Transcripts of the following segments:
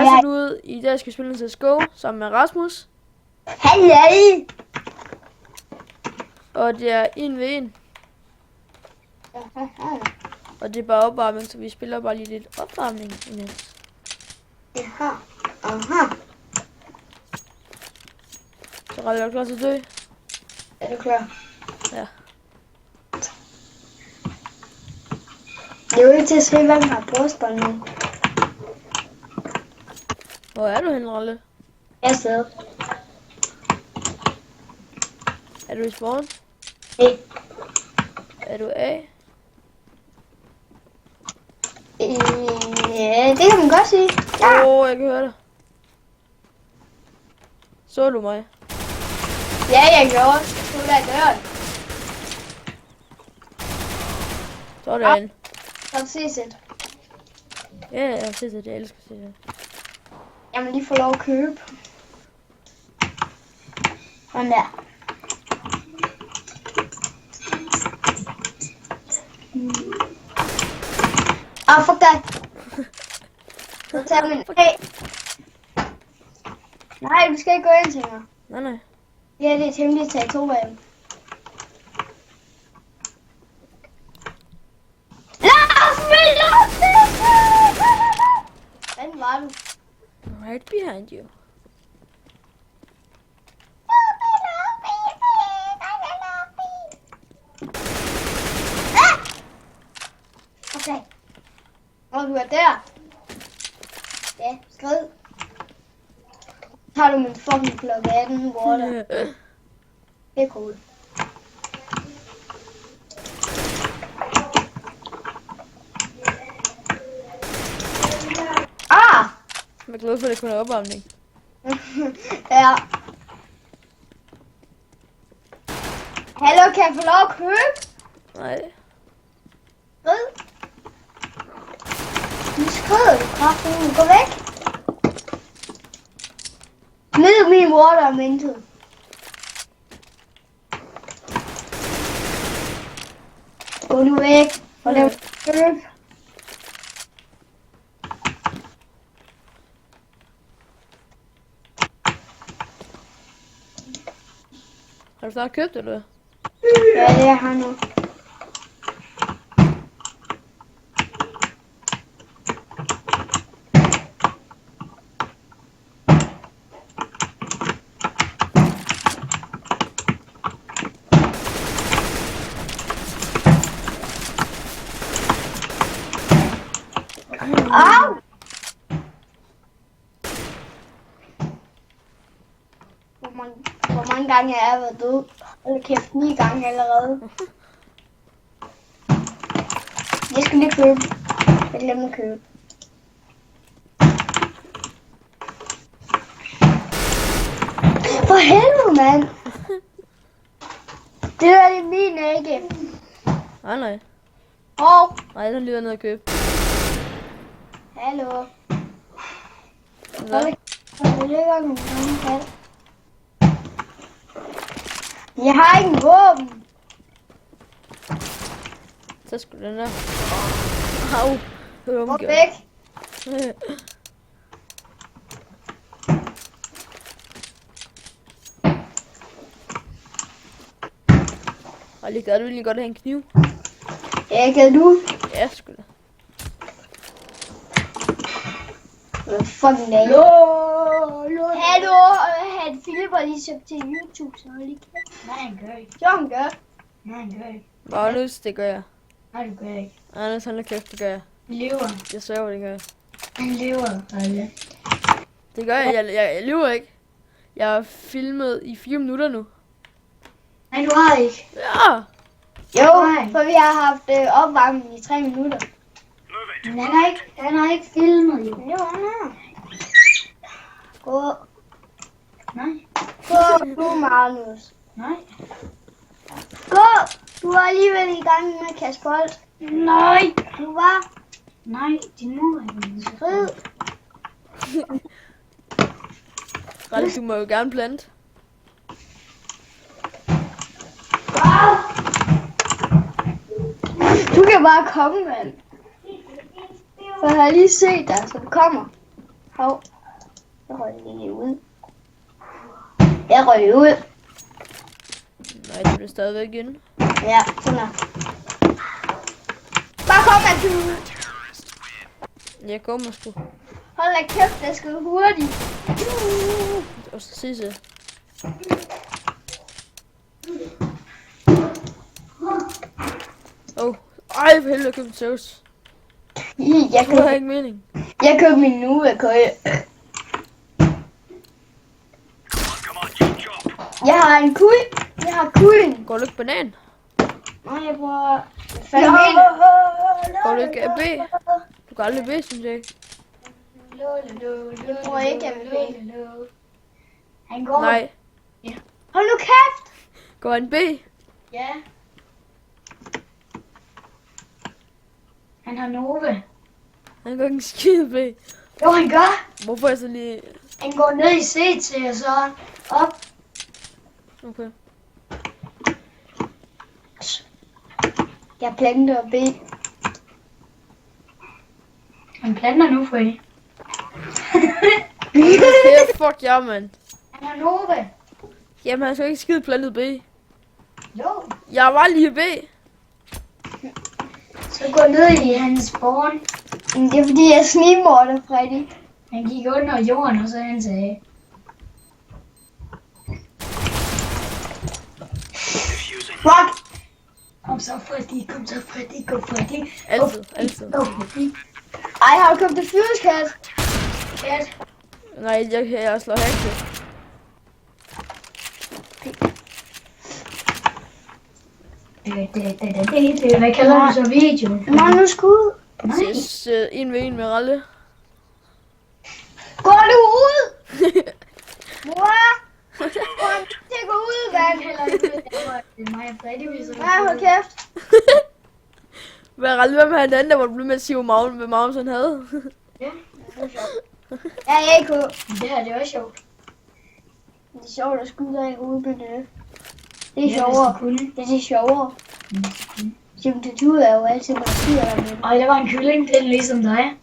Jeg er ude i dag, skal spille en CSGO sammen med Rasmus. Hej! Og det er 1v1. Og det er bare opvarmning, så vi spiller bare lige lidt opvarmning imens. Aha. Aha. Så Ralle, er du klar til at dø? Er du klar? Ja. Jeg er jo ikke til at se, hvem har brystbånd nu. Hvor er du henne, Ralle? Jeg sidder. Er du i spawn? Nej. Er du A? Ja, det kan man godt sige. Ja. Jeg kan høre dig. Så du mig? Ja, jeg gjorde. Du der døren. Sådan. Har du set det? Ja, jeg har set det. Jeg elsker at se det. Jeg må lige få lov at købe. Sådan der. Fuck dig. Så tager min A. Nej, du skal ikke gå ind til mig. Nej. Ja, det er et hemmeligt territorium. Hvordan var du? Right behind you. Okay. Og du er der. Ja, skrid. Tager du min fucking klokke 18 water. Det er cool. Jeg er glad for, at det kun er opvarmning. Ja. Hallo, kan jeg få lov at købe? Nej. Skrid. Du skrid, kraften. Gå væk. Smid min water om intet. Gå nu væk. Og lad mig købe. Har du snart købt, eller hvad? Ja, det er her nu. Au! Hvor mange gange jeg har været død? Eller kæft, 9 gange allerede. Jeg skal lige købe. Jeg glemte at købe. For helvede, mand! Det der er min ikke. Nej. Nej, den lyder ned at købe. Hallo. Hvad? Jeg har ikke en våben. Så skulle den der. Au. Gå væk. Og lige gør du egentlig godt at have en kniv. Ja, kan du? Ja, sgu da. Hvad fucking er Hallo, han Philipper lige søgt til YouTube, så lige kæft. Nej, han gør ikke. Jo, han gør. Nej, han gør ikke. Magnus, det gør jeg. Nej, du gør ikke. Anders, han er kæft, det gør jeg. Han lever. Jeg sværger, det gør jeg. Han lever, Ralle. Det gør jeg. Jeg lyver ikke. Jeg har filmet i 4 minutter nu. Nej, du har ikke. Ja. Jo, Nej. for vi har haft opvarmning i 3 minutter. Men han har ikke filmet, jo. Jo, han har. Gå. Nej. Gå nu, Magnus. Nej. Gå! Du var alligevel i gang med at kaste bold. Nej. Du var. Nej, din mor er en Skrid. Ralle, du må jo gerne plante. Du kan bare komme, mand. For jeg har lige set dig, så du kommer. Hov. Jeg røg lige ud. Jeg røg ud. Nej, det bliver stadigvæk inde. Ja, sådan der. Bare kom, Mathieu. Jeg kommer sgu. Hold da kæft, det skal hurtigt. Og så Sisse. Ej, for helvede, købte Zeus. Jeg Det har ikke mening. købte min Nova-køje. Jeg har en kuj. Jeg har kujen. Går du ikke banan? Nej, jeg bruger... Går du ikke B? Du kan aldrig B, synes jeg ikke. Jeg bruger ikke MB. Han går. Nej. Hold nu kæft! Går han B? Ja. Han har Nova. Han går ikke en skide B. Jo, han gør. Hvorfor er jeg så lige... Han går ned i CT og så op. Okay. Jeg planter B. Han planter nu, Freddy. Ja, fuck ja, mand. Han har Nova. Jamen, han skal ikke skide plantet B. Jo. Jeg var lige B. Så gå ned i hans spawn. Men det er fordi, jeg snigmorder, Freddy. Han gik under jorden, og så han sagde... Fuck! Kom så, Freddy, kom så, Freddy, kom Freddy. Altid. Kom, Freddy. Ej, har du købt det fyrelskat? Kat. Nej, jeg slår hack til. Hvad kalder du så videoen? Nej, nu skud. Ses en ved en med Ralle. Går du ud? Mor? Kom til at gå ud, mand. Det er mig og Freddy, vi så... Nej, hold kæft. Hvad Ralle, hvem er han anden, der var blevet med at sige, hvad Magnus han havde? Ja, Jeg er ikke ude. det her, det var sjovt. Det er sjovt at skyde af hovedet med det. Det er Ja, sjovere. hvis du kunne. Det er sjovere. Temperatur er jo altid, når du skyder dig med. Ej, der var en kylling, den er ligesom dig.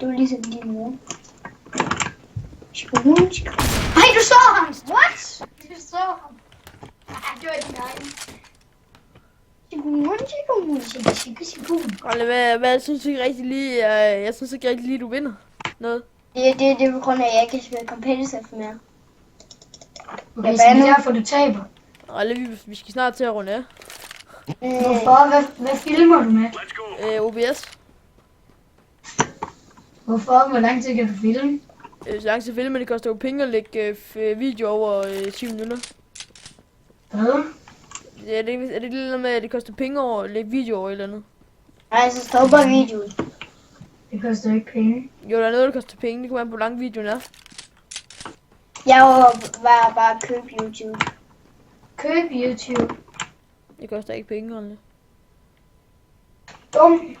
Du er ligesom din mor. Ej, du så ham! What? Du så ham. Ej, det var din egen. Ralle, hvad synes du ikke rigtig lige? Jeg synes ikke rigtig lige, du vinder noget. Det er på grund af, at jeg ikke kan spille competitive mere. Okay, så det er derfor, du taber. Ralle, vi skal snart til at runde af. Hvorfor? Hvad filmer du med? OBS. Hvorfor? Hvor lang tid kan du filme? Så langt til filmen, det koster jo penge at lægge video over 10 minutter. Hvad? Ja, er det lidt noget med, at det koster penge over at lægge video over et eller andet? Nej, så stopper videoen. Det koster ikke penge. Jo, der er noget, der koster penge. Det kommer an på, hvor lang videoen er. Jeg var bare at købe YouTube. Køb YouTube. Det koster ikke penge, Ralle. Dum.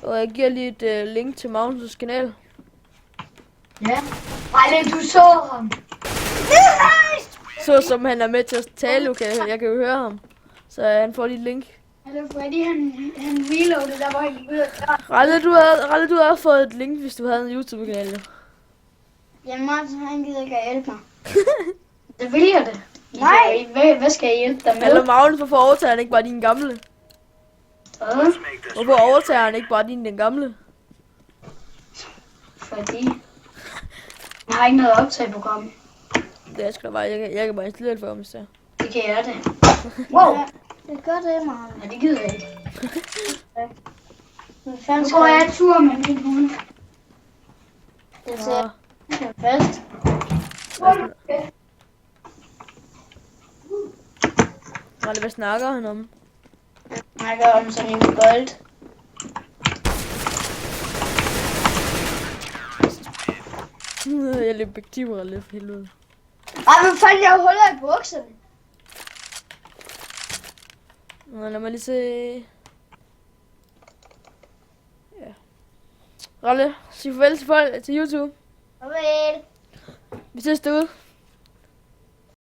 Og jeg giver lige et link til Magnus' kanal. Ja. Ej, du så ham. Så som han er med til at tale, jeg kan jo høre ham. Så han får lige et link. Hallo Freddy, han reloadede, der var ikke ud af døren. Ralle, du havde fået et link, hvis du havde en YouTube-kanal. Jo. Jamen, Martin, han gider ikke at hjælpe mig. Det vil jeg det. Nej. Hvad skal jeg hjælpe dig med? Eller Magnus, hvorfor overtager han ikke bare din gamle? Hvad? Hvorfor overtager han ikke bare den gamle? Fordi jeg har ikke noget optageprogram. Det er sgu da bare, jeg kan bare installere det for ham, hvis det er. Det kan jeg det. Wow. Det gør det, Martin. Nej, det gider jeg ikke. Nu Nu går jeg tur med min hund. Det ser fast. Ralle, hvad snakker han om? Jeg gør om sådan en gold. Jeg løb begge Ralle for helvede. Ej, hvad fanden, jeg har huller i bukserne. Nå, lad mig lige se. Ja. Ralle, sig farvel til folk til YouTube. Farvel. Vi ses derude.